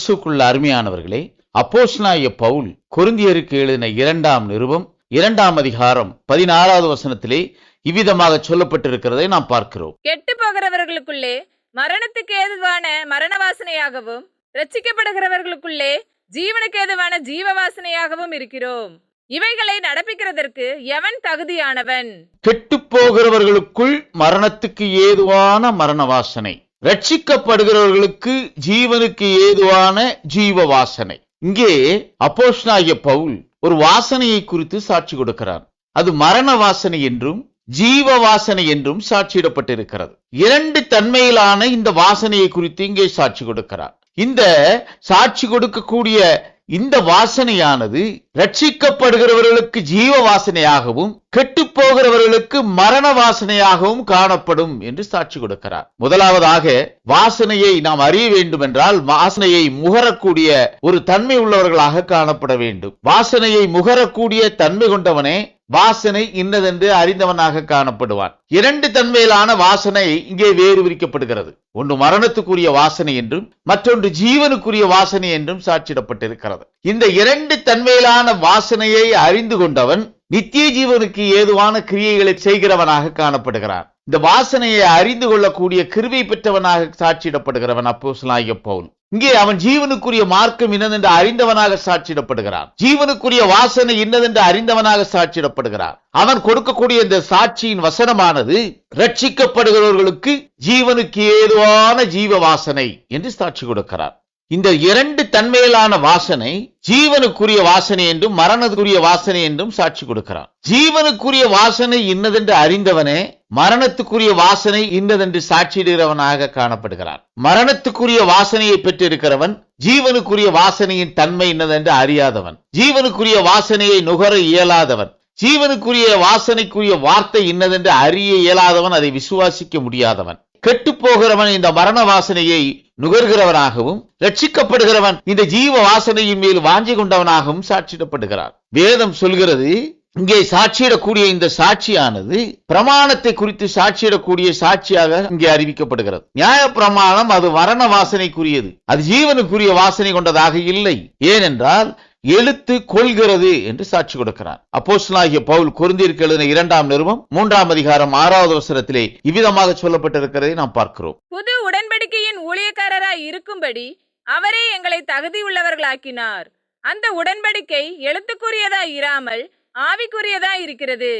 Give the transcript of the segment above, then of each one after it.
கிறிஸ்துவுக்குள்ள அருமையானவர்களே, அப்போஸ்தலனாகிய பவுல் கொரிந்தியருக்கு எழுதின 2ஆம் நிருபம் 2ஆம் அதிகாரம் 16வது வசனத்திலே இவ்விதமாக சொல்லப்பட்டிருக்கிறதை நாம் பார்க்கிறோம். கெட்டு போகிறவர்களுக்குள்ளே மரணத்துக்கு ஏதுவான மரண வாசனையாகவும், ரட்சிக்கப்படுகிறவர்களுக்குள்ளே ஜீவனுக்கு ஏதுவான ஜீவ வாசனையாகவும் இருக்கிறோம். இவைகளை நடப்பிக்கிறதற்கு எவன் தகுதியானவன்? கெட்டு போகிறவர்களுக்குள் மரணத்துக்கு ஏதுவான மரண வாசனை, ரட்சிக்கப்படுகிறவர்களுக்கு ஜீவனுக்கு ஏதுவான ஜீவ வாசனை. இங்கே அப்போஸ்தலனாகிய பவுல் ஒரு வாசனையை குறித்து சாட்சி கொடுக்கிறார். அது மரண வாசனை என்றும் ஜீவ வாசனை என்றும் சாட்சியிடப்பட்டிருக்கிறது. 2 தன்மையிலான இந்த வாசனையை குறித்து இங்கே சாட்சி கொடுக்கிறார். இந்த சாட்சி கொடுக்கக்கூடிய இந்த வாசனையானது ரட்சிக்கப்படுகிறவர்களுக்கு ஜீவ வாசனையாகவும், கெட்டு போகிறவர்களுக்கு மரண வாசனையாகவும் காணப்படும் என்று சாட்சி கொடுக்கிறார். முதலாவதாக வாசனையை நாம் அறிய வேண்டும் என்றால் வாசனையை முகரக்கூடிய ஒரு தன்மை உள்ளவர்களாக காணப்பட வேண்டும். வாசனையை முகரக்கூடிய தன்மை கொண்டவனே வாசனை இன்னதென்று அறிந்தவனாக காணப்படுவான். 2 தன்மையிலான வாசனை இங்கே வேறு விரிக்கப்படுகிறது. ஒன்று மரணத்துக்குரிய வாசனை என்றும் மற்றொன்று ஜீவனுக்குரிய வாசனை என்றும் சாட்சியிடப்பட்டிருக்கிறது. இந்த 2 தன்மையிலான வாசனையை அறிந்து கொண்டவன் நித்திய ஜீவனுக்கு ஏதுவான கிரியைகளை செய்கிறவனாக காணப்படுகிறான். இந்த வாசனையை அறிந்து கொள்ளக்கூடிய கிருபை பெற்றவனாக சாட்சியிடப்படுகிறவன் அப்போஸ்தலனாகிய பவுல். இங்கே அவன் ஜீவனுக்குரிய மார்க்கம் இன்னதென்று அறிந்தவனாக சாட்சியிடப்படுகிறான். ஜீவனுக்குரிய வாசனை இன்னதென்று அறிந்தவனாக சாட்சியிடப்படுகிறான். அவன் கொடுக்கக்கூடிய இந்த சாட்சியின் வசனமானது ரட்சிக்கப்படுகிறவர்களுக்கு ஜீவனுக்கு ஏதுவான ஜீவ வாசனை என்று சாட்சி கொடுக்கிறார். இந்த 2 தன்மையிலான வாசனை ஜீவனுக்குரிய வாசனை என்றும் மரணத்துக்குரிய வாசனை என்றும் சாட்சி கொடுக்கிறான். ஜீவனுக்குரிய வாசனை இன்னதென்று அறிந்தவனே மரணத்துக்குரிய வாசனை இன்னதென்று சாட்சியிடுகிறவனாக காணப்படுகிறான். மரணத்துக்குரிய வாசனையை பெற்றிருக்கிறவன் ஜீவனுக்குரிய வாசனையின் தன்மை இன்னதென்று அறியாதவன், ஜீவனுக்குரிய வாசனையை நுகர இயலாதவன், ஜீவனுக்குரிய வாசனைக்குரிய வார்த்தை இன்னதென்று அறிய இயலாதவன், அதை விசுவாசிக்க முடியாதவன். கெட்டு போகிறவன் இந்த மரண வாசனையை நுகர்கிறவனாகவும், ரட்சிக்கப்படுகிறவன் இந்த ஜீவ வாசனையின் மேல் வாஞ்சி கொண்டவனாகவும் சாட்சியிடப்படுகிறார். வேதம் சொல்கிறது, இங்கே சாட்சியிடக்கூடிய இந்த சாட்சியானது பிரமாணத்தை குறித்து சாட்சியிடக்கூடிய சாட்சியாக இங்கே அறிவிக்கப்படுகிறது. நியாய பிரமாணம் அது மரண வாசனைக்குரியது, அது ஜீவனுக்குரிய வாசனை கொண்டதாக இல்லை. ஏனென்றால் எழுத்து கொள்கிறது என்று சாட்சி கொடுக்கிறார். அப்போஸ்தலனாகிய பவுல் கொரிந்தியருக்கு எழுதின 2ஆம் நிருபம் 3ஆம் அதிகாரம் 6வது வசனத்திலே இவ்விதமாக சொல்லப்பட்டிருக்கிறதை நாம் பார்க்கிறோம். புது உடன்படிக்கையின் ஊழியக்காரராய் இருக்கும்படி அவரே எங்களை தகுதி உள்ளவர்களாக்கினார். அந்த உடன்படிக்கை எழுத்துக்குரியதாய் இராமல் ஆவிக்குரியதாய் இருக்கிறது.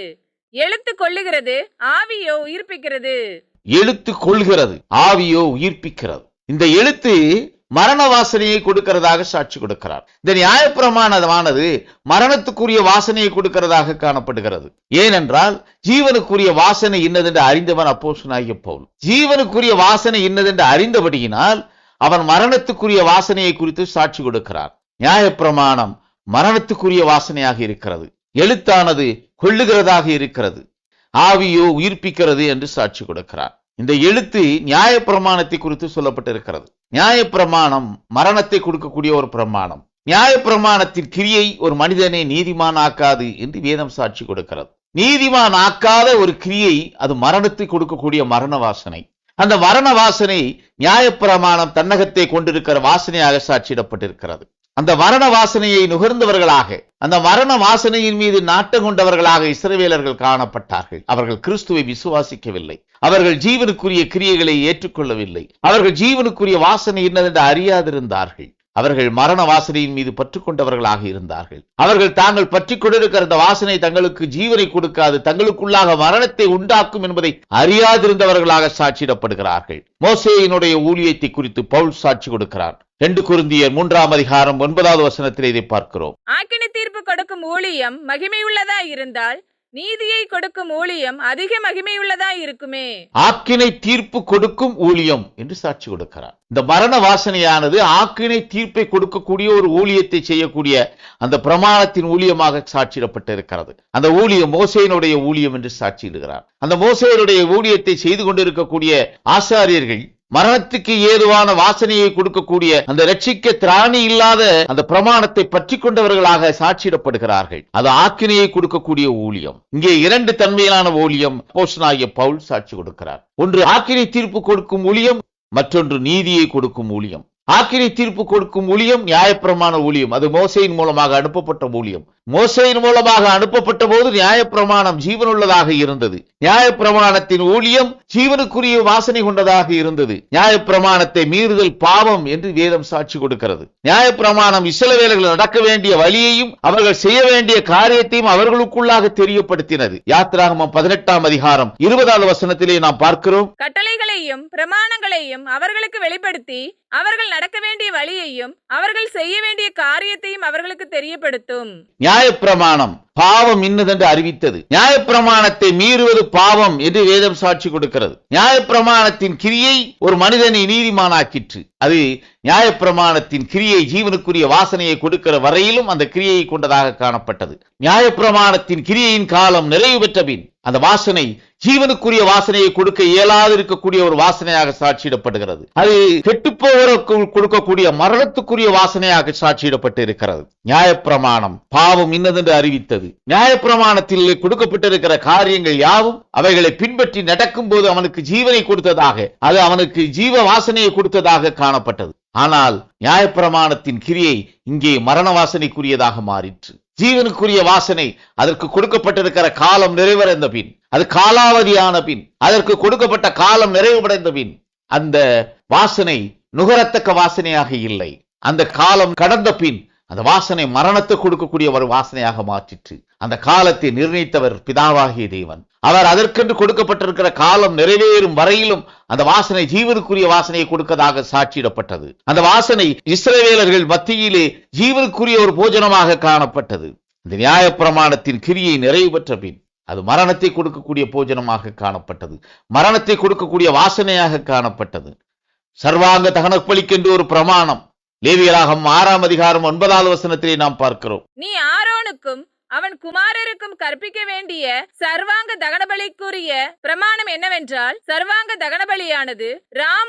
எழுத்து கொள்ளுகிறது, ஆவியோ உயிர்ப்பிக்கிறது. எழுத்து கொள்கிறது, ஆவியோ உயிர்ப்பிக்கிறது. இந்த எழுத்து மரண வாசனையை கொடுக்கிறதாக சாட்சி கொடுக்கிறார். இந்த நியாயப்பிரமாணமானது மரணத்துக்குரிய வாசனையை கொடுக்கிறதாக காணப்படுகிறது. ஏனென்றால் ஜீவனுக்குரிய வாசனை இன்னதென்று அறிந்தவன் அப்போஸ்தலனாகிய பவுல். ஜீவனுக்குரிய வாசனை இன்னதென்று அறிந்தபடியினால் அவன் மரணத்துக்குரிய வாசனையை குறித்து சாட்சி கொடுக்கிறார். நியாயப்பிரமாணம் மரணத்துக்குரிய வாசனையாக இருக்கிறது, எழுத்தானது கொள்ளுகிறதாக இருக்கிறது, ஆவியோ உயிர்ப்பிக்கிறது என்று சாட்சி கொடுக்கிறார். இந்த எழுத்து நியாயப்பிரமாணத்தை குறித்து சொல்லப்பட்டிருக்கிறது. நியாயப்பிரமாணம் மரணத்தை கொடுக்கக்கூடிய ஒரு பிரமாணம். நியாயப்பிரமாணத்தின் கிரியை ஒரு மனிதனை நீதிமான் ஆக்காது என்று வேதம் சாட்சி கொடுக்கிறது. நீதிமான் ஆக்காத ஒரு கிரியை அது மரணத்தை கொடுக்கக்கூடிய மரண வாசனை. அந்த மரண வாசனை நியாயப்பிரமாணம் தன்னகத்தை கொண்டிருக்கிற வாசனையாக சாட்சியிடப்பட்டிருக்கிறது. அந்த மரண வாசனையை நுகர்ந்தவர்களாக, அந்த மரண வாசனையின் மீது நாட்டம் கொண்டவர்களாக இஸ்ரவேலர்கள் காணப்பட்டார்கள். அவர்கள் கிறிஸ்துவை விசுவாசிக்கவில்லை, அவர்கள் ஜீவனுக்குரிய கிரியைகளை ஏற்றுக்கொள்ளவில்லை, அவர்கள் ஜீவனுக்குரிய வாசனை என்னதென்று அறியாதிருந்தார்கள். அவர்கள் மரண வாசனையின் மீது பற்று கொண்டவர்களாக இருந்தார்கள். அவர்கள் தாங்கள் பற்றி கொண்டிருக்கிற அந்த வாசனை தங்களுக்கு ஜீவனை கொடுக்காது, தங்களுக்குள்ளாக மரணத்தை உண்டாக்கும் என்பதை அறியாதிருந்தவர்களாக சாட்சியிடப்படுகிறார்கள். மோசேயினுடைய ஊழியத்தை குறித்து பவுல் சாட்சி கொடுக்கிறார். 2 கொரிந்தியர் 3ஆம் அதிகாரம் 9வது வசனத்தில் இதை பார்க்கிறோம். ஆக்கினை தீர்ப்பு கொடுக்கும் ஊழியம் மகிமையுள்ளதா இருந்தால் நீதியை கொடுக்கும் ஊழியம் அதிக மகிமையுள்ளதா இருக்குமே. ஆக்கினை தீர்ப்பு கொடுக்கும் ஊழியம் என்று சாட்சி கொடுக்கிறார். இந்த மரண வாசனையானது ஆக்கினை தீர்ப்பை கொடுக்கக்கூடிய ஒரு ஊழியத்தை செய்யக்கூடிய அந்த பிரமாணத்தின் ஊழியமாக சாட்சியிடப்பட்டிருக்கிறது. அந்த ஊழியம் மோசேயினுடைய ஊழியம் என்று சாட்சியிடுகிறார். அந்த மோசேயினுடைய ஊழியத்தை செய்து கொண்டிருக்கக்கூடிய ஆசாரியர்கள் மரணத்துக்கு ஏதுவான வாசனையை கொடுக்கக்கூடிய அந்த ரட்சிக்க திராணி இல்லாத அந்த பிரமாணத்தை பற்றி கொண்டவர்களாக சாட்சியிடப்படுகிறார்கள். அது ஆக்கினையை கொடுக்கக்கூடிய ஊழியம். இங்கே 2 தன்மையிலான ஊழியம் அப்போஸ்தலனாகிய பவுல் சாட்சி கொடுக்கிறார். ஒன்று ஆக்கினை தீர்ப்பு கொடுக்கும் ஊழியம், மற்றொன்று நீதியை கொடுக்கும் ஊழியம். ஆக்கினை தீர்ப்பு கொடுக்கும் ஊழியம் நியாயப்பிரமாண ஊழியம். அது மோசேயின் மூலமாக அனுப்பப்பட்ட ஊழியம். மோசேயின் மூலமாக அனுப்பப்பட்ட போது நியாயப்பிரமாணம் ஜீவனுள்ளதாக இருந்தது. நியாயப்பிரமாணத்தின் ஊழியம் ஜீவனுக்குரிய வாசனை கொண்டதாக இருந்தது. நியாயப்பிரமாணத்தை மீறுதல் பாவம் என்று வேதம் சாட்சி கொடுக்கிறது. நியாயப்பிரமாணம் இஸ்ரவேலர்கள் நடக்க வேண்டிய வழியையும் அவர்கள் செய்ய வேண்டிய காரியத்தையும் அவர்களுக்குள்ளாக தெரியப்படுத்தினது. யாத்திராகமம் 18ஆம் அதிகாரம் 20வது வசனத்திலே நாம் பார்க்கிறோம். கட்டளைகளையும் பிரமாணங்களையும் அவர்களுக்கு வெளிப்படுத்தி அவர்கள் நடக்க வேண்டிய வழியையும் அவர்கள் செய்ய வேண்டிய காரியத்தையும் அவர்களுக்கு தெரியப்படுத்தும். நியாயப்பிரமாணம் பாவம் இன்னதென்று அறிவித்தது. நியாயப்பிரமாணத்தை மீறுவது பாவம் என்று வேதம் சாட்சி கொடுக்கிறது. நியாயப்பிரமாணத்தின் கிரியை ஒரு மனிதனை நீதிமானாக்கிற்று. அது நியாயப்பிரமாணத்தின் கிரியை ஜீவனுக்குரிய வாசனையை கொடுக்கிற வரையிலும் அந்த கிரியையை கொண்டதாக காணப்பட்டது. நியாயப்பிரமாணத்தின் கிரியையின் காலம் நிறைவு பெற்ற பின் அந்த வாசனை ஜீவனுக்குரிய வாசனையை கொடுக்க இயலாது இருக்கக்கூடிய ஒரு வாசனையாக சாட்சியிடப்படுகிறது. அது கெட்டுப்போவதற்கு கொடுக்கக்கூடிய மரணத்துக்குரிய வாசனையாக சாட்சியிடப்பட்டு இருக்கிறது. நியாயப்பிரமாணம் பாவம் இன்னதென்று அறிவித்தது. நியாயப்பிரமாணத்தில் கொடுக்கப்பட்டிருக்கிற காரியங்கள் யாவும் அவைகளை பின்பற்றி நடக்கும் போது அவனுக்கு ஜீவனை கொடுத்ததாக, அது அவனுக்கு ஜீவ வாசனையை கொடுத்ததாக காணப்பட்டது. ஆனால் நியாயப்பிரமாணத்தின் கிரியை இங்கே மரண வாசனைக்குரியதாக மாறிற்று. ஜீவனுக்குரிய வாசனை அதற்கு கொடுக்கப்பட்டிருக்கிற காலம் நிறைவடைந்த பின், அது காலாவதியான பின், அதற்கு கொடுக்கப்பட்ட காலம் நிறைவடைந்த பின் அந்த வாசனை நுகரத்தக்க வாசனையாக இல்லை. அந்த காலம் கடந்த பின் அந்த வாசனை மரணத்தை கொடுக்கக்கூடிய ஒரு வாசனையாக மாற்றிற்று. அந்த காலத்தை நிர்ணயித்தவர் பிதாவாகிய தேவன். அவர் அதற்கென்று கொடுக்கப்பட்டிருக்கிற காலம் நிறைவேறும் வரையிலும் அந்த வாசனை ஜீவனுக்குரிய வாசனையை கொடுக்கதாக சாட்சியிடப்பட்டது. அந்த வாசனை இஸ்ரவேலர்கள் மத்தியிலே ஜீவனுக்குரிய ஒரு போஜனமாக காணப்பட்டது. இந்த நியாயப்பிரமாணத்தின் கிரியை நிறைவு பெற்ற பின் அது மரணத்தை கொடுக்கக்கூடிய போஜனமாக காணப்பட்டது. மரணத்தை கொடுக்கக்கூடிய வாசனையாக காணப்பட்டது. சர்வாங்க தகனப்பலிக்கென்று ஒரு பிரமாணம் லேவியராகமம் 6ஆம் அதிகாரம் 9வது வசனத்திலே நாம் பார்க்கிறோம். நீ ஆரோனுக்கும் அவன் குமாரருக்கும் கற்பிக்க வேண்டிய சர்வாங்க தகனபலிக்குரிய பிரமாணம் என்னவென்றால், சர்வாங்க தகனபலியானது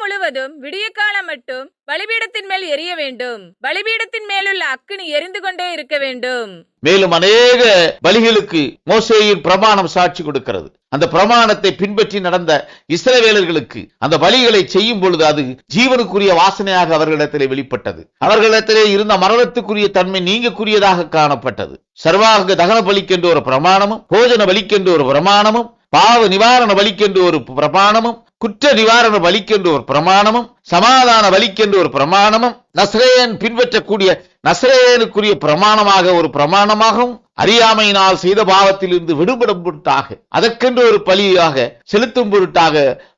முழுவதும் விடிய காலம் மட்டும் பலிபீடத்தின் மேல் எரிய வேண்டும். பலிபீடத்தின் மேலுள்ள அக்கினி எரிந்து கொண்டே இருக்க வேண்டும். மேலும் அநேக பலிகளுக்கு மோசேயின் பிரமாணம் சாட்சி கொடுக்கிறது. அந்த பிரமாணத்தை பின்பற்றி நடந்த இஸ்ரவேலர்களுக்கு அந்த பலிகளை செய்யும் பொழுது அது ஜீவனுக்குரிய வாசனையாக அவர்களிடத்திலே வெளிப்பட்டது. அவர்களிடத்திலே இருந்த மரணத்துக்குரிய தன்மை நீங்கக்கூடியதாக காணப்பட்டது. சர்வாங்க தகன பலிக்கென்று ஒரு பிரமாணமும், போஜன பலிக்கென்று ஒரு பிரமாணமும், பாவ நிவாரண பலிக்கென்று ஒரு பிரமாணமும், குற்ற நிவாரண பலிக்கென்று ஒரு பிரமாணமும், சமாதான பலிக்கென்று ஒரு பிரமாணமும், நசரேயன் பின்பற்றக்கூடிய நசரேயனுக்குரிய பிரமாணமாக ஒரு பிரமாணமாகவும், அறியாமையினால் செய்த பாவத்தில் இருந்து விடுபடும் பொருட்டாக அதற்கென்று ஒரு பலியாக செலுத்தும் பொருட்டாக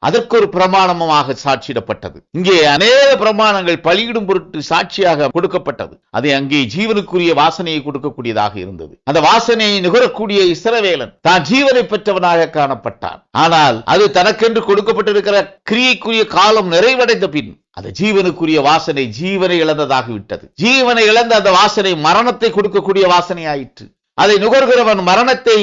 அதற்கு ஒரு பிரமாணமாக சாட்சியிடப்பட்டது. இங்கே அநேக பிரமாணங்கள் பலியிடும் பொருட்டு சாட்சியாக கொடுக்கப்பட்டது. அது அங்கே ஜீவனுக்குரிய வாசனையை கொடுக்கக்கூடியதாக இருந்தது. அந்த வாசனையை நுகரக்கூடிய இஸ்ரவேலன் தான் ஜீவனை பெற்றவனாக காணப்பட்டான். ஆனால் அது தனக்கென்று கொடுக்கப்பட்டிருக்கிற கிரியைக்குரிய காலம் நிறைவடைந்த பின் அந்த ஜீவனுக்குரிய வாசனை ஜீவனை இழந்ததாகிவிட்டது. ஜீவனை இழந்த அந்த வாசனை மரணத்தை கொடுக்கக்கூடிய வாசனை ஆயிற்று. அதை நுகர்கிறவன் மரணத்தை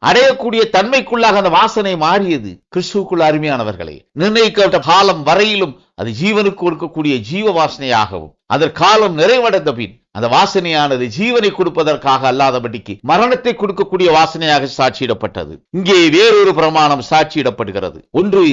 அடையக்கூடிய தன்மைக்குள்ளாக அந்த வாசனை மாறியது. கிறிஸ்துவுக்குள் அருமையானவர்களே, நிர்ணயிக்கப்பட்ட காலம் வரையிலும் அது ஜீவனுக்கு கொடுக்கக்கூடிய ஜீவ வாசனையாகவும், அதன் காலம் நிறைவடைந்த பின் அந்த வாசனையானது ஜீவனை கொடுப்பதற்காக அல்லாதபடிக்கு மரணத்தை கொடுக்கக்கூடிய வாசனையாக சாட்சியிடப்பட்டது. இங்கே வேறொரு பிரமாணம் சாட்சியிடப்படுகிறது. ஒன்று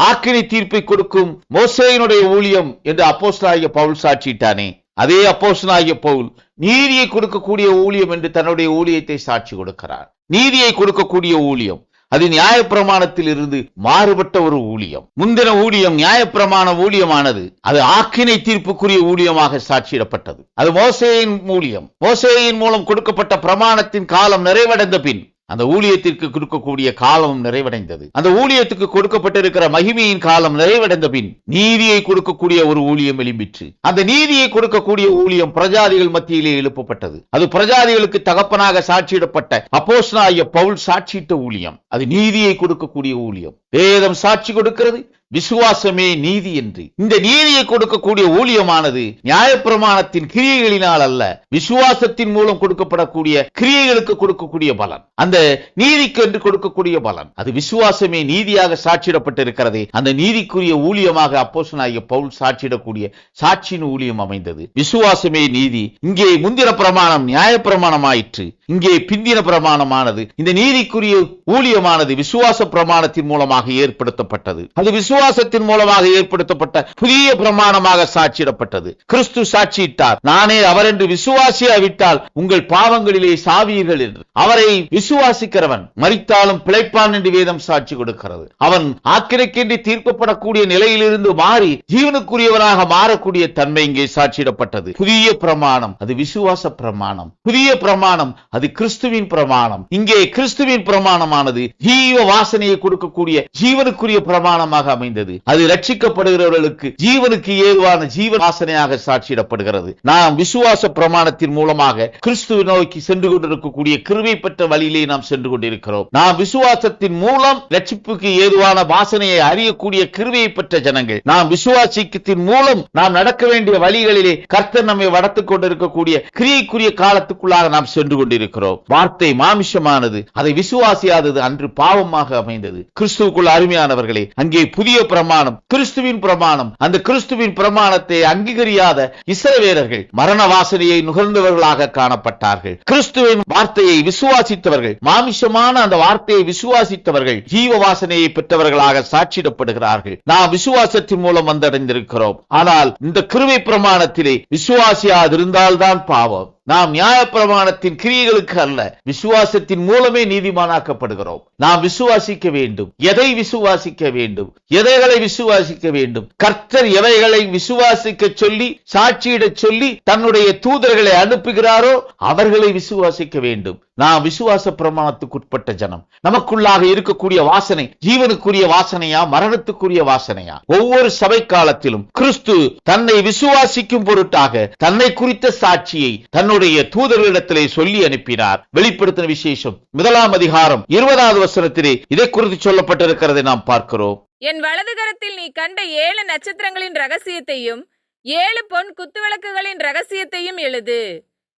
ஆக்கினை தீர்ப்பை கொடுக்கும் மோசேயினுடைய ஊழியம் என்று அப்போஸ்தலனாகிய பவுல் சாட்சியிட்டானே, அதே அப்போஸ்தலனாகிய பவுல் நீதியை கொடுக்கக்கூடிய ஊழியம் என்று தன்னுடைய ஊழியத்தை சாட்சி கொடுக்கிறார். நீதியை கொடுக்கக்கூடிய ஊழியம் அது நியாயப்பிரமாணத்தில் இருந்து மாறுபட்ட ஒரு ஊழியம். முந்தின ஊழியம் நியாயப்பிரமாண ஊழியமானது அது ஆக்கினை தீர்ப்புக்குரிய ஊழியமாக சாட்சியிடப்பட்டது. அது மோசேயின் ஊழியம். மோசேயின் மூலம் கொடுக்கப்பட்ட பிரமாணத்தின் காலம் நிறைவடைந்த பின் அந்த ஊழியத்திற்கு கொடுக்கக்கூடிய காலம் நிறைவடைந்தது. அந்த ஊழியத்துக்கு கொடுக்கப்பட்டிருக்கிற மகிமையின் காலம் நிறைவடைந்த பின் நீதியை கொடுக்கக்கூடிய ஒரு ஊழியம் எழும்பிற்று. அந்த நீதியை கொடுக்கக்கூடிய ஊழியம் பிரஜாதிகள் மத்தியிலே எழுப்பப்பட்டது. அது பிரஜாதிகளுக்கு தகப்பனாக சாட்சியிடப்பட்ட அப்போஸ்தலனாகிய பவுல் சாட்சியிட்ட ஊழியம். அது நீதியை கொடுக்கக்கூடிய ஊழியம். வேதம் சாட்சி கொடுக்கிறது, விசுவாசமே நீதி என்று. இந்த நீதியை கொடுக்கக்கூடிய ஊழியமானது நியாயப்பிரமாணத்தின் கிரியைகளினால் அல்ல, விசுவாசத்தின் மூலம் கொடுக்கப்படக்கூடிய கிரியைகளுக்கு கொடுக்கக்கூடிய பலன், அந்த நீதிக்கு என்று கொடுக்கக்கூடிய பலன், அது விசுவாசமே நீதியாக சாட்சியிடப்பட்டிருக்கிறதே. அந்த நீதிக்குரிய ஊழியமாக அப்போஸ்தலனாகிய பவுல் சாட்சியிடக்கூடிய சாட்சியின் ஊழியம் அமைந்தது. விசுவாசமே நீதி. இங்கே முந்தின பிரமாணம் நியாயப்பிரமாணம் ஆயிற்று. இங்கே பிந்தின பிரமாணமானது இந்த நீதிக்குரிய ஊழியமானது விசுவாச பிரமாணத்தின் மூலமாக ஏற்படுத்தப்பட்டது. அது விசுவாச விசுவாசத்தின் மூலமாக ஏற்படுத்தப்பட்ட புதிய பிரமாணமாக சாட்சியிடப்பட்டது. கிறிஸ்து சாட்சியிட்டார், நானே அவர் என்று விசுவாசியாவிட்டால் உங்கள் பாவங்களிலே சாவீர்கள் என்று. அவரை விசுவாசிக்கிறவன் மரித்தாலும் பிழைப்பான் என்று வேதம் சாட்சி கொடுக்கிறது. அவன் ஆக்கினைக்கென்று தீர்க்கப்படக்கூடிய நிலையிலிருந்து மாறி ஜீவனுக்குரியவனாக மாறக்கூடிய தன்மை இங்கே சாட்சியிடப்பட்டது. புதிய பிரமாணம் அது விசுவாச பிரமாணம். புதிய பிரமாணம் அது கிறிஸ்துவின் பிரமாணம். இங்கே கிறிஸ்துவின் பிரமாணமானது ஜீவ வாசனையை கொடுக்கக்கூடிய ஜீவனுக்குரிய பிரமாணமாக அமைந்தது. அது ரட்சிக்கப்படுகிறவர்களுக்கு ஜீவனுக்கு ஏதுவான ஜீவ வாசனையாக சாட்சியிடப்படுகிறது. நாம் விசுவாச பிரமாணத்தின் மூலமாக கிறிஸ்துவை நோக்கி சென்று கொண்டிருக்கக்கூடிய கிருபை பெற்ற வழியிலே நாம் சென்று கொண்டிருக்கிறோம். நாம் விசுவாசத்தின் மூலம் ரட்சிப்புக்கு ஏதுவான வாசனையை அறியக்கூடிய கிருபையை பெற்ற ஜனங்கள். நாம் விசுவாசத்தின் மூலம் நாம் நடக்க வேண்டிய வழிகளிலே கர்த்தர் நம்மை வளர்த்துக் கொண்டிருக்கக்கூடிய கிரியைக்குரிய காலத்துக்குள்ளாக நாம் சென்று கொண்டிருக்கிறோம். வார்த்தை மாமிசமானது, அதை விசுவாசியாதது அன்று பாவமாக அமைந்தது. கிறிஸ்துவுக்குள் அருமையானவர்களே, அங்கே புதிய பிரமாணம் கிறிஸ்துவின் பிரமாணம். அந்த கிறிஸ்துவின் பிரமாணத்தை அங்கீகரியாத இஸ்ரவேலர்கள் மரண வாசனையை நுகர்ந்தவர்களாக காணப்பட்டார்கள். கிறிஸ்துவின் வார்த்தையை விசுவாசித்தவர்கள், மாமிசமான அந்த வார்த்தையை விசுவாசித்தவர்கள் ஜீவ வாசனையை பெற்றவர்களாக சாட்சியிடப்படுகிறார்கள். நாம் விசுவாசத்தின் மூலம் வந்தடைந்திருக்கிறோம். ஆனால் இந்த கிருபை பிரமாணத்திலே விசுவாசியாதிருந்தால்தான் பாவம். நாம் நியாய பிரமாணத்தின் கிரியைகளுக்கு அல்ல, விசுவாசத்தின் மூலமே நீதிமானாக்கப்படுகிறோம். நாம் விசுவாசிக்க வேண்டும். எதை விசுவாசிக்க வேண்டும்? எதைகளை விசுவாசிக்க வேண்டும்? கர்த்தர் எவைகளை விசுவாசிக்க சொல்லி சாட்சியிட சொல்லி தன்னுடைய தூதர்களை அனுப்புகிறாரோ அவர்களை விசுவாசிக்க வேண்டும். நாம் விசுவாச பிரமாணத்துக்குட்பட்ட ஜனம். நமக்குள்ளாக இருக்கக்கூடிய வாசனை ஜீவனுக்குரிய வாசனையா, மரணத்துக்குரிய வாசனையா? ஒவ்வொரு சபை காலத்திலும் கிறிஸ்து தன்னை விசுவாசிக்கும் பொருட்டாக தன்னை குறித்த சாட்சியை தன்னுடைய தூதர்களிடத்திலே சொல்லி அனுப்பினார். வெளிப்படுத்தின விசேஷம் 1 அதிகாரம் 20வது வசனத்திலே இதை குறித்து சொல்லப்பட்டிருக்கிறதை நாம் பார்க்கிறோம். என் வலது கரத்தில் நீ கண்ட 7 நட்சத்திரங்களின் ரகசியத்தையும் 7 பொன் குத்துவிளக்குகளின் ரகசியத்தையும் எழுது.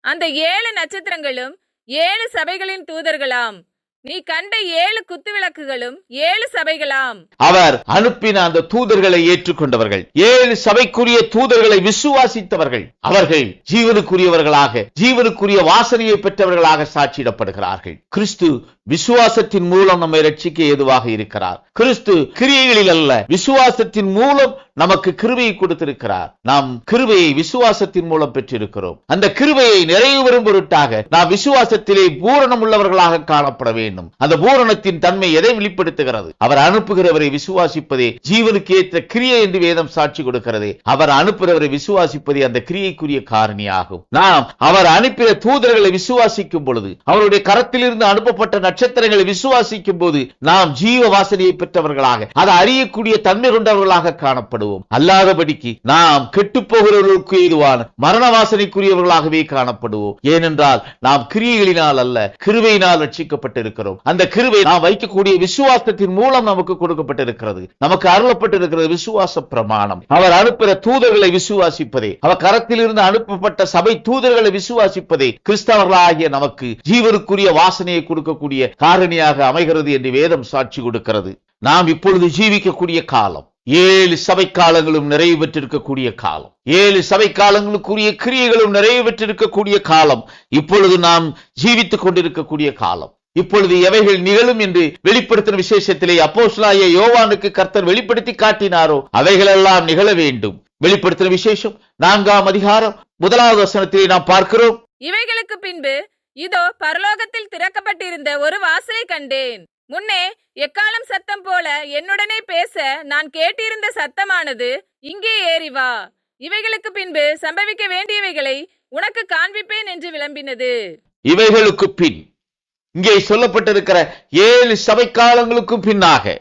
அந்த 7 நட்சத்திரங்களும் 7 சபைகளின் தூதர்களாம். நீ கண்ட 7 குத்துவிளக்குகளும் 7 சபைகளாம். அவர் அனுப்பின அந்த தூதர்களை ஏற்றுக்கொண்டவர்கள், 7 சபைக்குரிய தூதர்களை விசுவாசித்தவர்கள், அவர்கள் ஜீவனுக்குரியவர்களாக ஜீவனுக்குரிய வாசனையை பெற்றவர்களாக சாட்சியிடப்படுகிறார்கள். கிறிஸ்து விசுவாசத்தின் மூலம் நம்மை ரட்சிக்க ஏதுவாக இருக்கிறார். கிறிஸ்து கிரியைகளில் அல்ல, விசுவாசத்தின் மூலம் நமக்கு கிருபையை கொடுத்திருக்கிறார். நாம் கிருபையை விசுவாசத்தின் மூலம் பெற்றிருக்கிறோம். அந்த கிருபையை நிறைவு பெறும் பொருட்டாக நாம் விசுவாசத்திலே பூரணம் உள்ளவர்களாக காணப்பட வேண்டும். அந்த பூரணத்தின் தன்மை எதை வெளிப்படுத்துகிறது? அவர் அனுப்புகிறவரை விசுவாசிப்பதே ஜீவனுக்கு ஏற்ற கிரியை என்று வேதம் சாட்சி கொடுக்கிறது. அவர் அனுப்புகிறவரை விசுவாசிப்பதே அந்த கிரியைக்குரிய காரணியாகும். நாம் அவர் அனுப்பிய தூதர்களை விசுவாசிக்கும் பொழுது, அவருடைய கரத்திலிருந்து அனுப்பப்பட்ட நட்சத்திரங்களை விசுவாசிக்கும் போது நாம் ஜீவ வாசனையை பெற்றவர்களாக, அதை அறியக்கூடிய தன்மை கொண்டவர்களாக காணப்படுவோம். அல்லாதபடிக்கு நாம் கெட்டு போகிறவர்களுக்கு ஏதுவான மரண வாசனைக்குரியவர்களாகவே காணப்படுவோம். ஏனென்றால் நாம் கிரியைகளினால் அல்ல, கிருபையினால் ரட்சிக்கப்பட்டிருக்கிறோம். அந்த கிருபை நாம் வைக்கக்கூடிய விசுவாசத்தின் மூலம் நமக்கு கொடுக்கப்பட்டிருக்கிறது. நமக்கு அருளப்பட்டிருக்கிறது விசுவாச பிரமாணம். அவர் அனுப்புகிற தூதர்களை விசுவாசிப்பதே, அவர் கரத்திலிருந்து அனுப்பப்பட்ட சபை தூதர்களை விசுவாசிப்பதே கிறிஸ்தவர்களாகிய நமக்கு ஜீவனுக்குரிய வாசனையை கொடுக்கக்கூடிய காரணியாக அமைகிறது என்று வேதம் சாட்சி கொடுக்கிறது. நாம் இப்பொழுது ஜீவிக்கக்கூடிய காலம் 7 சபை காலங்களும் நிறைவு பெற்றிருக்கக்கூடிய காலம். 7 சபை காலங்களுக்குரிய கிரியைகளும் நிறைவு பெற்றிருக்கக்கூடிய காலம். இப்பொழுது நாம் ஜீவித்துக் கொண்டிருக்கக்கூடிய காலம். இப்பொழுது எவைகள் நிகழும் என்று வெளிப்படுத்தின விசேஷத்திலே அப்போஸ்தலனாகிய யோவானுக்கு கர்த்தர் வெளிப்படுத்தி காட்டினாரோ அவைகளெல்லாம் நிகழ வேண்டும். வெளிப்படுத்தின விசேஷம் 4 அதிகாரம் 1வது வசனத்திலே நாம் பார்க்கிறோம். இவைகளுக்கு பின்பு இதோ பரலோகத்தில் திறக்கப்பட்டிருந்த ஒரு வாசலை கண்டேன். முன்னே எக்காலம் சத்தம் போல என்னுடனே பேச நான் கேட்டிருந்த சத்தமானது, இங்கே ஏறி வா, இவைகளுக்கு பின்பு சம்பவிக்க வேண்டியவைகளை உனக்கு காண்பிப்பேன் என்று விளம்பினது. இவைகளுக்கு பின் இங்கே சொல்லப்பட்டிருக்கிற 7 சபை காலங்களுக்கும் பின்னாக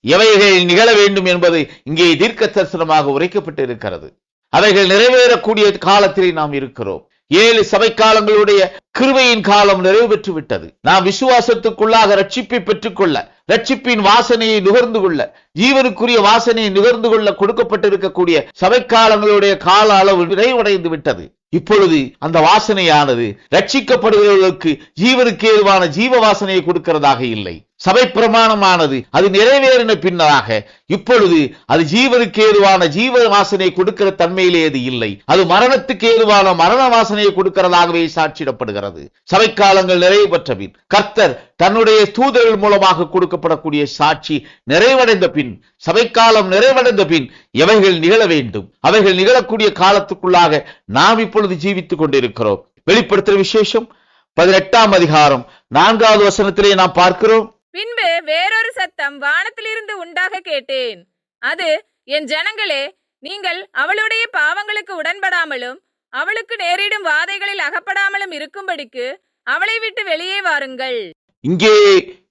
எவைகள் நிகழ வேண்டும் என்பது இங்கே தீர்க்க தரிசனமாக உரைக்கப்பட்டிருக்கிறது. அவைகள் நிறைவேறக்கூடிய காலத்திலே நாம் இருக்கிறோம். 7 சபை காலங்களுடைய கிருபையின் காலம் நிறைவு பெற்று விட்டது. நாம் விசுவாசத்துக்குள்ளாக ரட்சிப்பை பெற்றுக்கொள்ள, ரட்சிப்பின் வாசனையை நுகர்ந்து கொள்ள, ஜீவனுக்குரிய வாசனையை நுகர்ந்து கொள்ள கொடுக்கப்பட்டிருக்கக்கூடிய சபை காலங்களுடைய கால அளவு நிறைவடைந்து விட்டது. இப்பொழுது அந்த வாசனையானது ரட்சிக்கப்படுகிறவர்களுக்கு ஜீவனுக்கு ஏதுவான ஜீவ வாசனையை கொடுக்கிறதாக இல்லை. சபை பிரமாணமானது அது நிறைவேறின பின்னராக இப்பொழுது அது ஜீவனுக்கு ஏதுவான ஜீவ வாசனை கொடுக்கிற தன்மையிலே அது இல்லை. அது மரணத்துக்கு ஏதுவான மரண வாசனையை கொடுக்கிறதாகவே சாட்சியிடப்படுகிறது. சபை காலங்கள் நிறைவு பெற்ற பின் கர்த்தர் தன்னுடைய தூதர்கள் மூலமாக கொடுக்கப்படக்கூடிய சாட்சி நிறைவடைந்த பின், சபைக்காலம் நிறைவடைந்த பின் எவைகள் நிகழ வேண்டும், அவைகள் நிகழக்கூடிய காலத்துக்குள்ளாக நாம் இப்பொழுது ஜீவித்துக் கொண்டிருக்கிறோம். வெளிப்படுத்துகிற விசேஷம் 18ஆம் அதிகாரம் 4வது வசனத்திலே நாம் பார்க்கிறோம். பின்பு வேறொரு சத்தம் வானத்திலிருந்து உண்டாக கேட்டேன். அது, என் ஜனங்களே, நீங்கள் அவளுடைய பாவங்களுக்கு உடன்படாமலும் அவளுக்கு நேரிடும் வாதைகளில் அகப்படாமலும் இருக்கும்படிக்கு அவளை விட்டு வெளியே வாருங்கள். இங்கே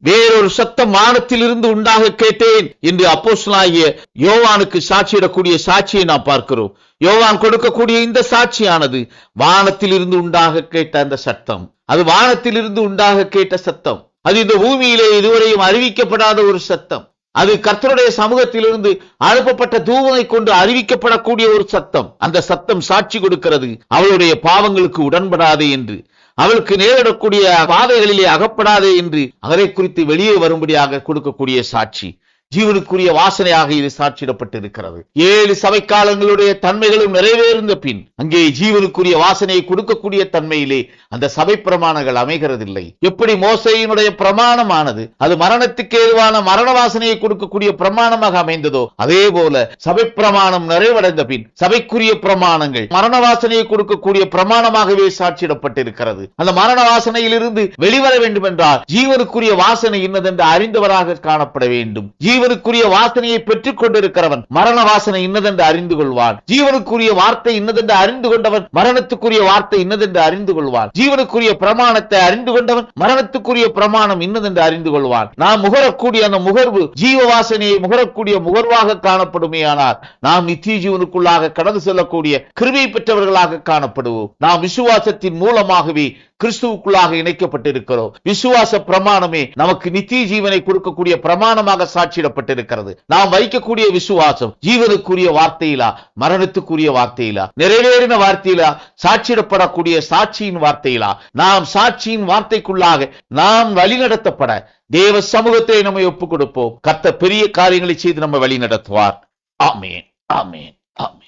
வேறொரு சத்தம் வானத்திலிருந்து உண்டாக கேட்டேன் என்று அப்போஸ்தலனாகிய யோவானுக்கு சாட்சியிடக்கூடிய சாட்சியை நாம் பார்க்கிறோம். யோவான் கொடுக்கக்கூடிய இந்த சாட்சியானது வானத்திலிருந்து உண்டாக கேட்ட அந்த சத்தம், அது வானத்திலிருந்து உண்டாக கேட்ட சத்தம். அது இந்த பூமியிலே இதுவரையும் அறிவிக்கப்படாத ஒரு சத்தம். அது கர்த்தருடைய சமூகத்திலிருந்து அனுப்பப்பட்ட தூதனை கொண்டு அறிவிக்கப்படக்கூடிய ஒரு சத்தம். அந்த சத்தம் சாட்சி கொடுக்கிறது, அவளுடைய பாவங்களுக்கு உடன்படாதே என்று, அவளுக்கு நேரிடக்கூடிய பாதைகளிலே அகப்படாதே என்று அவரை குறித்து வெளியே வரும்படியாக கொடுக்கக்கூடிய சாட்சி. ஜீவனுக்குரிய வாசனையாக இது சாட்சியிடப்பட்டிருக்கிறது. 7 சபை காலங்களுடைய தன்மைகளும் நிறைவேறின பின் அங்கே ஜீவனுக்குரிய வாசனையை கொடுக்கக்கூடிய தன்மையிலே அந்த சபை பிரமாணங்கள் அமைகிறதில்லை. எப்படி மோசேயினுடைய பிரமாணமானது அது மரணத்துக்கு ஏதுவான மரண வாசனையை கொடுக்கக்கூடிய பிரமாணமாக அமைந்ததோ, அதே போல சபை பிரமாணம் நிறைவடைந்த பின் சபைக்குரிய பிரமாணங்கள் மரண வாசனையை கொடுக்கக்கூடிய பிரமாணமாகவே சாட்சியிடப்பட்டிருக்கிறது. அந்த மரண வாசனையிலிருந்து வெளிவர வேண்டும் என்றால் ஜீவனுக்குரிய வாசனை இன்னதென்று அறிந்தவராக காணப்பட வேண்டும். ஜீவனுக்குரிய வாசனையை பெற்றுக் கொண்டிருக்கிறவன் மரண வாசனை இன்னதென்று அறிந்து கொள்வான். ஜீவனுக்குரிய வார்த்தை இன்னதென்று அறிந்து கொண்டவன் மரணத்துக்குரிய வார்த்தை இன்னதென்று அறிந்து கொள்வான். ஜீவனுக்குரிய பிரமாணத்தை அறிந்து கொண்டவன் மரணத்துக்குரிய பிரமாணம் இன்னதென்று அறிந்து கொள்வான். நாம் முகரக்கூடிய அந்த முகர்வு ஜீவ வாசனையை முகரக்கூடிய முகர்வாக காணப்படுமே. ஆனால் நாம் நித்திய ஜீவனுக்குள்ளாக கடந்து செல்லக்கூடிய கிருபை பெற்றவர்களாக காணப்படுவோம். நாம் விசுவாசத்தின் மூலமாகவே கிறிஸ்துவுக்குள்ளாக இணைக்கப்பட்டிருக்கிறோம். விசுவாச பிரமாணமே நமக்கு நித்திய ஜீவனை கொடுக்கக்கூடிய பிரமாணமாக சாட்சியிடப்பட்டிருக்கிறது. நாம் வைக்கக்கூடிய விசுவாசம் ஜீவனுக்குரிய வார்த்தையிலா, மரணத்துக்குரிய வார்த்தையிலா, நிறைவேறின வார்த்தையிலா, சாட்சியிடப்படக்கூடிய சாட்சியின் வார்த்தையிலா, நாம் சாட்சியின் வார்த்தைக்குள்ளாக நாம் வழிநடத்தப்பட தேவ சமூகத்தை நம்மை ஒப்புக் கொடுப்போம். கர்த்தர் பெரிய காரியங்களை செய்து நம்ம வழி நடத்துவார். ஆமென், ஆமென், ஆமென்.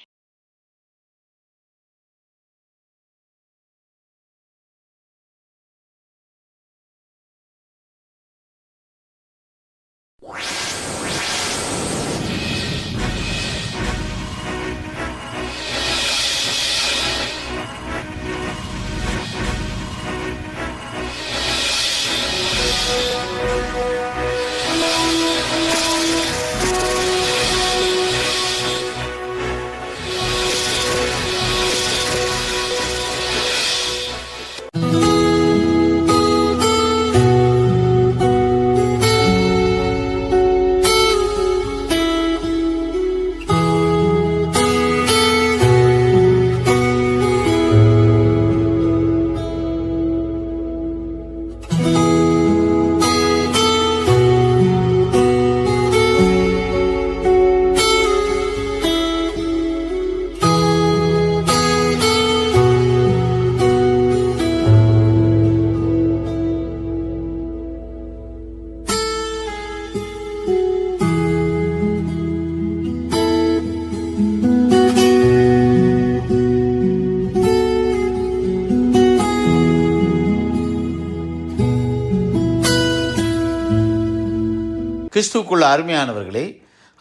கிறிஸ்துவுக்குள்ள அருமையானவர்களே,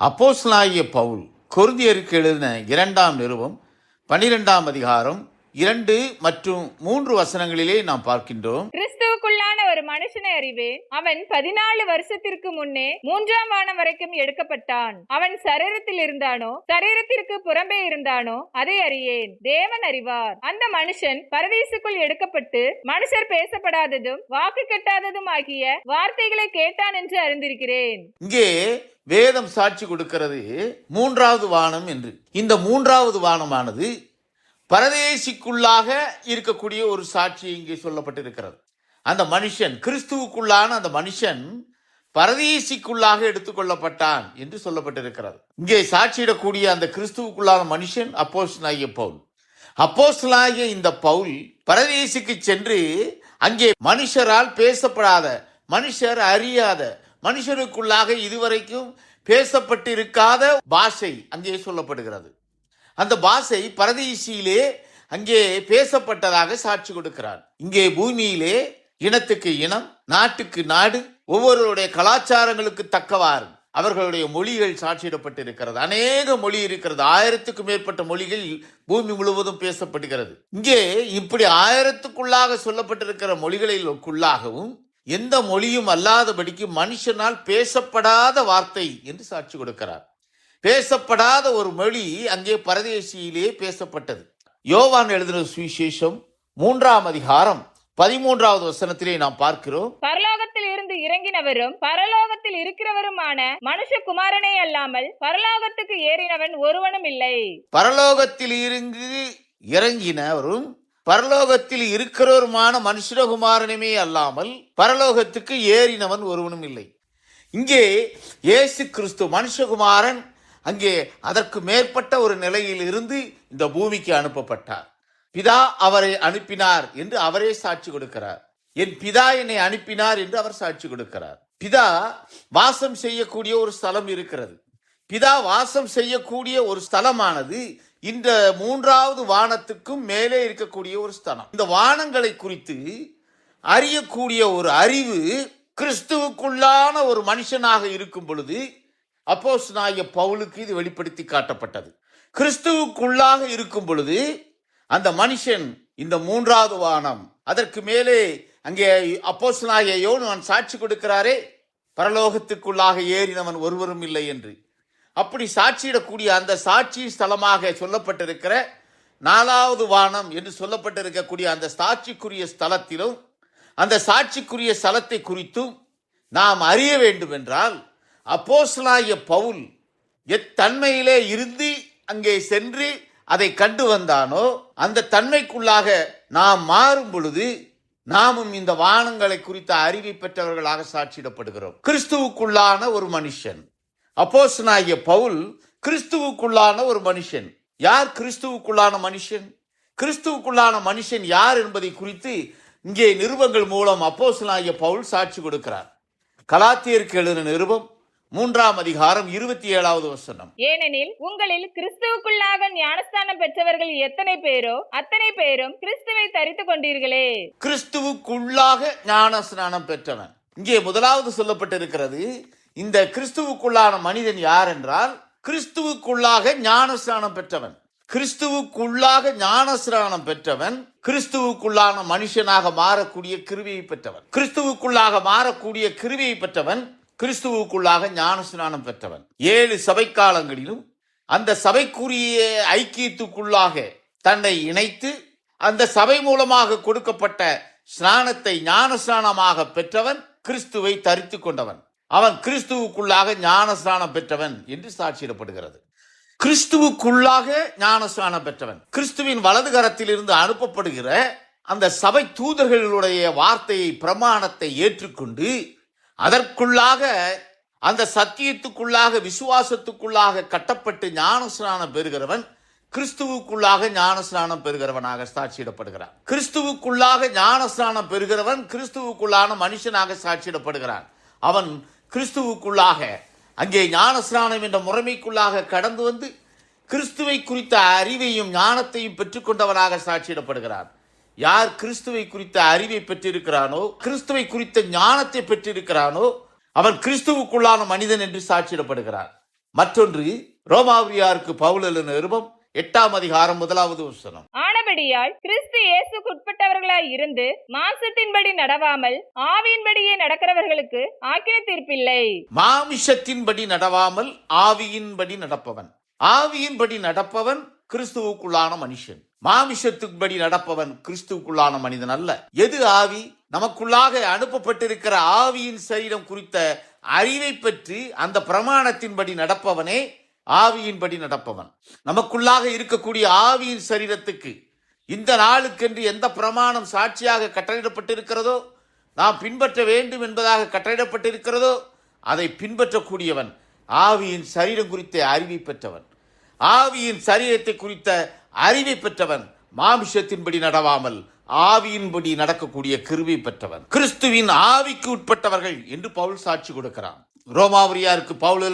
அப்போஸ்தலனாகிய பவுல் கொரிந்தியருக்கு எழுதின 2ஆம் நிருபம் 12ஆம் அதிகாரம் 2 மற்றும் 3 வசனங்களிலே நாம் பார்க்கின்றோம். கிறிஸ்துவுக்குள்ளான ஒரு மனுஷனை அறிவேன். அவன் 14 வருஷத்திற்கு முன்னே 3ஆம் வானம் வரைக்கும் எடுக்கப்பட்டான். அவன் சரீரத்தில் இருந்தானோ சரீரத்திற்கு புறம்பே இருந்தானோ அதை அறியேன், தேவன் அறிவார். அந்த மனுஷன் பரதீசுக்குள் எடுக்கப்பட்டு மனுஷர் பேசப்படாததும் வாக்கு கெட்டாததும் ஆகிய வார்த்தைகளை கேட்டான் என்று அறிந்திருக்கிறேன். இங்கே வேதம் சாட்சி கொடுக்கிறது 3வது வானம் என்று. இந்த 3வது வானமானது பரதேசிக்குள்ளாக இருக்கக்கூடிய ஒரு சாட்சி இங்கே சொல்லப்பட்டிருக்கிறது. அந்த மனுஷன் கிறிஸ்துவுக்குள்ளான அந்த மனுஷன் பரதேசிக்குள்ளாக எடுத்துக்கொள்ளப்பட்டான் என்று சொல்லப்பட்டிருக்கிறது. இங்கே சாட்சியிடக்கூடிய அந்த கிறிஸ்துவுக்குள்ளான மனுஷன் அப்போஸ்தலனாகிய பவுல். அப்போஸ்தலனாகிய இந்த பவுல் பரதேசிக்கு சென்று அங்கே மனுஷரால் பேசப்படாத, மனுஷர் அறியாத, மனுஷருக்குள்ளாக இதுவரைக்கும் பேசப்பட்டிருக்காத பாஷை அங்கே சொல்லப்படுகிறது. அந்த பாஷை பரதீசியிலே அங்கே பேசப்பட்டதாக சாட்சி கொடுக்கிறார். இங்கே பூமியிலே இனத்துக்கு இனம், நாட்டுக்கு நாடு, ஒவ்வொருடைய கலாச்சாரங்களுக்கு தக்கவாறு அவர்களுடைய மொழிகள் சாட்சியிடப்பட்டிருக்கிறது. அநேக மொழி இருக்கிறது. 1000க்கும் மேற்பட்ட மொழிகள் பூமி முழுவதும் பேசப்படுகிறது. இங்கே இப்படி 1000க்குள்ளாக சொல்லப்பட்டிருக்கிற மொழிகளுக்குள்ளாகவும் எந்த மொழியும் அல்லாதபடிக்கு மனுஷனால் பேசப்படாத வார்த்தை என்று சாட்சி கொடுக்கிறார். பேசப்படாத ஒரு மொழி அங்கே பரதேசியிலே பேசப்பட்டது. யோவான் எழுதின சுவிசேஷம் 3ஆம் அதிகாரம் 13வது வசனத்திலே நாம் பார்க்கிறோம், பரலோகத்தில் இருந்து இறங்கினவரும் பரலோகத்தில் இருக்கிறவருமான மனுஷகுமாரனே அல்லாமல் பரலோகத்துக்கு ஏறினவன் ஒருவனும் இல்லை. பரலோகத்தில் இருந்து இறங்கினவரும் பரலோகத்தில் இருக்கிறவருமான மனுஷகுமாரனுமே அல்லாமல் பரலோகத்துக்கு ஏறினவன் ஒருவனும் இல்லை. இங்கே இயேசு கிறிஸ்து மனுஷகுமாரன் அங்கே அதற்கு மேற்பட்ட ஒரு நிலையில் இருந்து இந்த பூமிக்கு அனுப்பப்பட்டார். பிதா அவரை அனுப்பினார் என்று அவரே சாட்சி கொடுக்கிறார். என் பிதா என்னை அனுப்பினார் என்று அவர் சாட்சி கொடுக்கிறார். பிதா வாசம் செய்யக்கூடிய ஒரு ஸ்தலம் இருக்கிறது. பிதா வாசம் செய்யக்கூடிய ஒரு ஸ்தலமானது இந்த 3வது வானத்துக்கும் மேலே இருக்கக்கூடிய ஒரு ஸ்தலம். இந்த வானங்களை குறித்து அறியக்கூடிய ஒரு அறிவு கிறிஸ்துவுக்குள்ளான ஒரு மனுஷனாக இருக்கும் பொழுது அப்போஸ்தலனாகிய பவுலுக்கு இது வெளிப்படுத்தி காட்டப்பட்டது. கிறிஸ்துவுக்குள்ளாக இருக்கும் பொழுது அந்த மனுஷன் இந்த 3வது வானம், அதற்கு மேலே அங்கே அப்போஸ்தலனாகிய யோவான் சாட்சி கொடுக்கிறாரே, பரலோகத்துக்குள்ளாக ஏறினவன் ஒருவரும் இல்லை என்று. அப்படி சாட்சியிடக்கூடிய அந்த சாட்சி ஸ்தலமாக சொல்லப்பட்டிருக்கிற 4வது வானம் என்று சொல்லப்பட்டிருக்கக்கூடிய அந்த சாட்சிக்குரிய ஸ்தலத்திலும் அந்த சாட்சிக்குரிய ஸ்தலத்தை குறித்தும் நாம் அறிய வேண்டும் என்றால் அப்போஸ்தலனாகிய பவுல் எத்தன்மையிலே இருந்து அங்கே சென்று அதை கண்டு வந்தானோ அந்த தன்மைக்குள்ளாக நாம் மாறும் பொழுது நாமும் இந்த வானங்களை குறித்த அறிவை பெற்றவர்களாக சாட்சியிடப்படுகிறோம். கிறிஸ்துவுக்குள்ளான ஒரு மனுஷன், அப்போஸ்தலனாகிய பவுல் கிறிஸ்துவுக்குள்ளான ஒரு மனுஷன். யார் கிறிஸ்துவுக்குள்ளான மனுஷன்? கிறிஸ்துவுக்குள்ளான மனுஷன் யார் என்பதை குறித்து இங்கே நிருபங்கள் மூலம் அப்போஸ்தலனாகிய பவுல் சாட்சி கொடுக்கிறார். கலாத்தியருக்கு எழுதின நிருபம் 3ஆம் அதிகாரம் 27வது வசனம், ஏனெனில் உங்களில் கிறிஸ்துவுக்குள்ளாக ஞானஸ்தானம் பெற்றவர்கள் எத்தனை பேரோ அத்தனை பேரும் கிறிஸ்துவை தரித்துக் கொண்டீர்களே. கிறிஸ்துவுக்குள்ளாக ஞானஸ்நானம் பெற்றவன். இங்கே முதலாவது சொல்லப்பட்டிருக்கிறது. இந்த கிறிஸ்துவுக்குள்ளான மனிதன் யார் என்றால் கிறிஸ்துவுக்குள்ளாக ஞானஸ்நானம் பெற்றவன். கிறிஸ்துவுக்குள்ளாக ஞானஸ்நானம் பெற்றவன் கிறிஸ்துவுக்குள்ளான மனுஷனாக மாறக்கூடிய கிருபையை பெற்றவன். கிறிஸ்துவுக்குள்ளாக மாறக்கூடிய கிருபையை பெற்றவன் கிறிஸ்துவுக்குள்ளாக ஞானஸ்நானம் பெற்றவன். 7 சபைக்காலங்களிலும் அந்த சபைக்குரிய ஐக்கியத்துக்குள்ளாக தன்னை இணைத்து அந்த சபை மூலமாக கொடுக்கப்பட்ட ஸ்நானத்தை ஞானஸ்நானமாக பெற்றவன் கிறிஸ்துவை தரித்து கொண்டவன். அவன் கிறிஸ்துவுக்குள்ளாக ஞானஸ்நானம் பெற்றவன் என்று சாட்சியிடப்படுகிறது. கிறிஸ்துவுக்குள்ளாக ஞானஸ்நானம் பெற்றவன். கிறிஸ்துவின் வலது கரத்தில் இருந்து அனுப்பப்படுகிற அந்த சபை தூதர்களுடைய வார்த்தையை, பிரமாணத்தை ஏற்றுக்கொண்டு அதற்குள்ளாக அந்த சத்தியத்துக்குள்ளாக விசுவாசத்துக்குள்ளாக கட்டப்பட்டு ஞானஸ்நானம் பெறுகிறவன் கிறிஸ்துவுக்குள்ளாக ஞானஸ்நானம் பெறுகிறவனாக சாட்சியிடப்படுகிறான். கிறிஸ்துவுக்குள்ளாக ஞானஸ்நானம் பெறுகிறவன் கிறிஸ்துவுக்குள்ளான மனுஷனாக சாட்சியிடப்படுகிறான். அவன் கிறிஸ்துவுக்குள்ளாக அங்கே ஞானஸ்நானம் என்ற முறைமைக்குள்ளாக கடந்து வந்து கிறிஸ்துவை குறித்த அறிவையும் ஞானத்தையும் பெற்றுக்கொண்டவனாக சாட்சியிடப்படுகிறான். யார் கிறிஸ்துவை குறித்த அறிவை பெற்றிருக்கிறானோ, கிறிஸ்துவை குறித்த ஞானத்தை பெற்றிருக்கிறானோ அவன் கிறிஸ்துவுக்குள்ளான மனிதன் என்று சாட்சியிடப்படுகிறான். மற்றொன்று ரோமாவியாருக்கு பவுல் எழுதின நிருபம் 8ஆம் அதிகாரம் 1வது வசனம், ஆனபடியால் கிறிஸ்து இயேசுக்கு உட்பட்டவர்களாய் இருந்து மாம்சத்தின்படி நடவாமல் ஆவியின்படியே நடக்கிறவர்களுக்கு ஆக்கினை தீர்ப்பில்லை. மாமிசத்தின்படி நடவாமல் ஆவியின்படி நடப்பவன். ஆவியின்படி நடப்பவன் கிறிஸ்துவுக்குள்ளான மனுஷன். மாமிசத்துக்குபடி நடப்பவன் கிறிஸ்துவுக்குள்ளான மனிதன் அல்ல. எது ஆவி? நமக்குள்ளாக அனுப்பப்பட்டிருக்கிற ஆவியின் சரீரம் குறித்த அறிவை பற்றி அந்த பிரமாணத்தின்படி நடப்பவனே ஆவியின்படி நடப்பவன். நமக்குள்ளாக இருக்கக்கூடிய ஆவியின் சரீரத்துக்கு இந்த நாளுக்கென்று எந்த பிரமாணம் சாட்சியாக கட்டளையிடப்பட்டிருக்கிறதோ, நாம் பின்பற்ற வேண்டும் என்பதாக கட்டளையிடப்பட்டிருக்கிறதோ அதை பின்பற்றக்கூடியவன் ஆவியின் சரீரம் குறித்த அறிவை பெற்றவன். ஆவியின் சரீரத்தை குறித்த அறிவை பெற்றவன் மாமிசத்தின்படி நடவாமல் ஆவியின்படி நடக்கக்கூடிய கிருபை பெற்றவன். கிறிஸ்துவின் ஆவிக்கு உட்பட்டவர்கள் என்று பவுல் சாட்சி கொடுக்கிறான். ரோமாபுரியாருக்கு பவுல்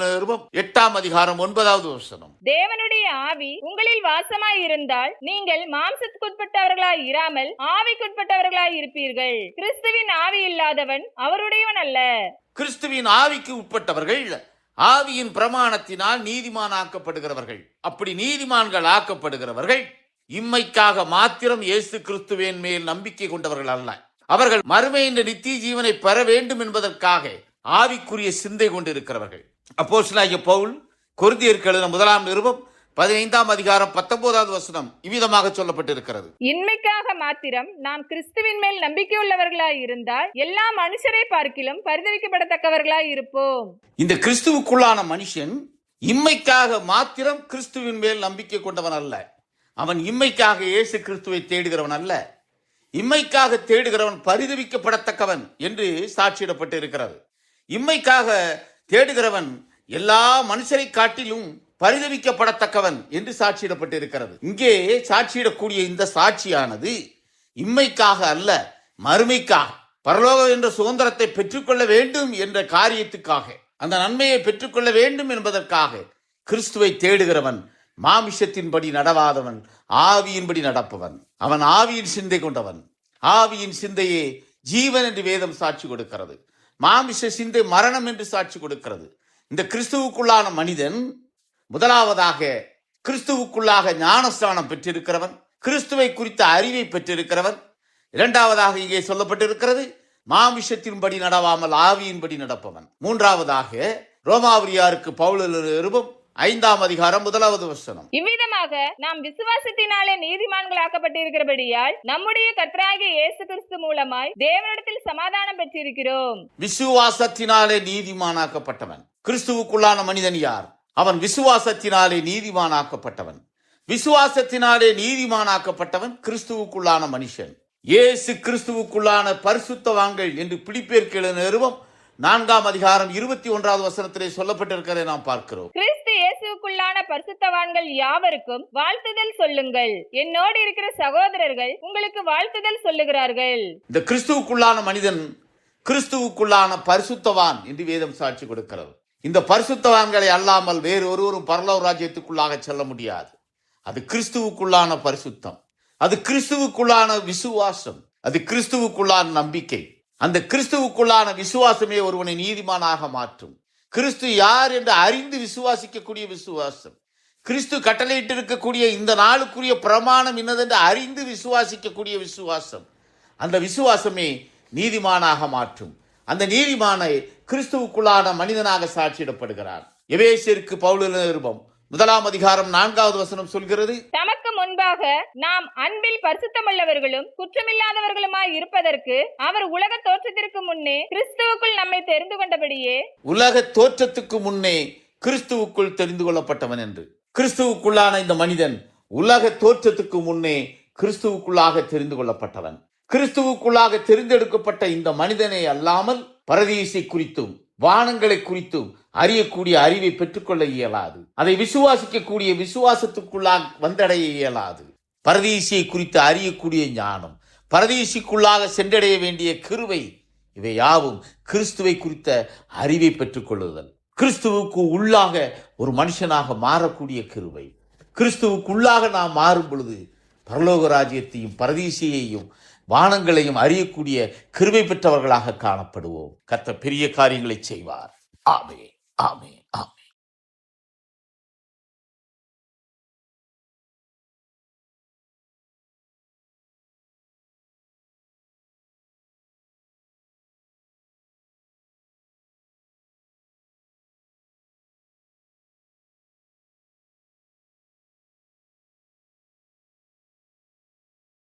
8ஆம் அதிகாரம் 9வது வசனம். தேவனுடைய ஆவி உங்களில் வாசமாய் இருந்தால் நீங்கள் மாம்சத்துக்குட்பட்டவர்களாய் இராமல் ஆவிக்குட்பட்டவர்களாய் இருப்பீர்கள். கிறிஸ்துவின் ஆவி இல்லாதவன் அவருடையவன் அல்ல. கிறிஸ்துவின் ஆவிக்கு உட்பட்டவர்கள் ஆவியின் பிரமாணத்தினால் நீதிமானாக்கப்படுகிறவர்கள். அப்படி நீதிமான்கள் ஆக்கப்படுகிறவர்கள் இம்மைக்காக மாத்திரம் இயேசு கிறிஸ்துவின் மேல் நம்பிக்கை கொண்டவர்கள் அல்ல. அவர்கள் மறுமை என்ற நித்திய ஜீவனை பெற வேண்டும் என்பதற்காக ஆவிக்குரிய சிந்தை கொண்டிருக்கிறவர்கள். அப்போஸ்தலனாகிய பவுல் கொரிந்தியருக்கு எழுதின 1ஆம் நிருபம் 15ஆம் அதிகாரம் 19வது வசனம் இவ்விதமாக சொல்லப்பட்டிருக்கிறது. இன்மைக்காக மாத்திரம் நாம் கிறிஸ்துவின் மேல் நம்பிக்கையுள்ளவர்களாய் இருந்தால் எல்லா மனுஷரை பார்க்கிலும் பரிதவிக்கப்படத்தக்கவர்களாய் இருப்போம். இந்த கிறிஸ்துவுக்குள்ளான மனுஷன் இம்மைக்காக மாத்திரம் கிறிஸ்துவின் மேல் நம்பிக்கை கொண்டவன் அல்ல. அவன் இம்மைக்காக இயேசு கிறிஸ்துவை தேடுகிறவன் அல்ல. இம்மைக்காக தேடுகிறவன் பரிதவிக்கப்படத்தக்கவன் என்று சாட்சியிடப்பட்டு இருக்கிறது. இம்மைக்காக தேடுகிறவன் எல்லா மனுஷரை காட்டிலும் பரிதவிக்கப்படத்தக்கவன் என்று சாட்சியிடப்பட்டு இருக்கிறது. இங்கே சாட்சியிடக்கூடிய இந்த சாட்சியானது இம்மைக்காக அல்ல, மறுமைக்காக, பரலோகம் என்ற சுதந்திரத்தை பெற்றுக்கொள்ள வேண்டும் என்ற காரியத்துக்காக, அந்த நன்மையை பெற்றுக்கொள்ள வேண்டும் என்பதற்காக கிறிஸ்துவை தேடுகிறவன் மாமிசத்தின்படி நடவாதவன், ஆவியின்படி நடப்பவன். அவன் ஆவியின் சிந்தை கொண்டவன். ஆவியின் சிந்தையே ஜீவன் என்று வேதம் சாட்சி கொடுக்கிறது. மாமிச சிந்தை மரணம் என்று சாட்சி கொடுக்கிறது. இந்த கிறிஸ்துவுக்குள்ளான மனிதன் முதலாவதாக கிறிஸ்துவுக்குள்ளாக ஞானஸ்தானம் பெற்றிருக்கிறவன், கிறிஸ்துவை குறித்த அறிவை பெற்றிருக்கிறவன். இரண்டாவதாக இங்கே சொல்லப்பட்டிருக்கிறது மாமிசத்தின்படி நடவாமல் ஆவியின்படி நடப்பவன். மூன்றாவதாக ரோமாபுரியாருக்கு பவுல் 5ஆம் அதிகாரம் 1வது வசனம். இவ்விதமாக நாம் விசுவாசத்தினாலே நீதிமான்களாக்கப்பட்டிருக்கிறபடியால் நம்முடைய கர்த்தராகிய இயேசு கிறிஸ்து மூலமாய் தேவனிடத்தில் சமாதானம் பெற்றிருக்கிறோம். விசுவாசத்தினாலே நீதிமானாக்கப்பட்டவன். கிறிஸ்துவுக்குள்ளான மனிதன் யார்? அவன் விசுவாசத்தினாலே நீதிமானாக்கப்பட்டவன். விசுவாசத்தினாலே நீதிமானாக்கப்பட்டவன் கிறிஸ்துவுக்குள்ளான மனுஷன். இயேசு கிறிஸ்துவுக்குள்ளான பரிசுத்தவான்கள் என்று பிலிப்பியருக்கு எழுதின நிருபம் 4ஆம் அதிகாரம் 21வது வசனத்திலே சொல்லப்பட்டிருக்கிறதை நாம் பார்க்கிறோம். கிறிஸ்து இயேசுவுக்குள்ளான பரிசுத்தவான்கள் யாவருக்கும் வாழ்த்துதல் சொல்லுங்கள். என்னோடு இருக்கிற சகோதரர்கள் உங்களுக்கு வாழ்த்துதல் சொல்லுகிறார்கள். இந்த கிறிஸ்துவுக்குள்ளான மனிதன் கிறிஸ்துவுக்குள்ளான பரிசுத்தவான் என்று வேதம் சாட்சி கொடுக்கிறது. இந்த பரிசுத்தவான்களை அல்லாமல் வேறு ஒருவரும் பரலோக ராஜ்யத்துக்குள்ளாக செல்ல முடியாது. அது கிறிஸ்துவுக்குள்ளான பரிசுத்தம், அது கிறிஸ்துவுக்குள்ளான விசுவாசம், அது கிறிஸ்துவுக்குள்ளான நம்பிக்கை. அந்த கிறிஸ்துவுக்குள்ளான விசுவாசமே ஒருவனை நீதிமானாக மாற்றும். கிறிஸ்து யார் என்று அறிந்து விசுவாசிக்கக்கூடிய விசுவாசம், கிறிஸ்து கட்டளையிட்டு இருக்கக்கூடிய இந்த நாளுக்குரிய பிரமாணம் இன்னதென்று அறிந்து விசுவாசிக்கக்கூடிய விசுவாசம், அந்த விசுவாசமே நீதிமானாக மாற்றும். அந்த நீதிமானை கிறிஸ்துவுக்குள்ளான மனிதனாக சாட்சியிடப்படுகிறார். எபேசியருக்கு பவுல் நிருபம் 1ஆம் அதிகாரம் 4வது வசனம் சொல்கிறது, தமக்கு முன்பாக நாம் அன்பில் பரிசுத்தமுள்ளவர்களும் குற்றமில்லாதவர்களுமாய் இருப்பதற்கு அவர் உலக தோற்றத்திற்கு முன்னே கிறிஸ்துவுக்குள் நம்மை தெரிந்து கொண்டபடியே. உலக தோற்றத்துக்கு முன்னே கிறிஸ்துவுக்குள் தெரிந்து கொள்ளப்பட்டவன் என்று. கிறிஸ்துவுக்குள்ளான இந்த மனிதன் உலக தோற்றத்துக்கு முன்னே கிறிஸ்துவுக்குள்ளாக தெரிந்து கொள்ளப்பட்டவன். கிறிஸ்துவுக்குள்ளாக தெரிந்தெடுக்கப்பட்ட இந்த மனிதனை அல்லாமல் பரதீசை குறித்தும் வானங்களை குறித்தும் அறியக்கூடிய அறிவை பெற்றுக்கொள்ள இயலாது. அதை விசுவாசிக்கக்கூடிய விசுவாசத்துக்குள்ளாக வந்தடைய இயலாது. பரதீசியை குறித்து அறியக்கூடிய ஞானம், பரதீசிக்குள்ளாக சென்றடைய வேண்டிய கிருபை, இவை யாவும் கிறிஸ்துவை குறித்த அறிவை பெற்றுக்கொள்ளுதல். கிறிஸ்துவுக்கு உள்ளாக ஒரு மனுஷனாக மாறக்கூடிய கிருபை. கிறிஸ்துவுக்குள்ளாக நாம் மாறும் பொழுது பரலோக ராஜ்யத்தையும் பரதீசியையும் வானங்களையும் அறியக்கூடிய கிருபை பெற்றவர்களாக காணப்படுவோம். கர்த்தர் பெரிய காரியங்களை செய்வார். ஆமென், ஆமென், ஆமென்.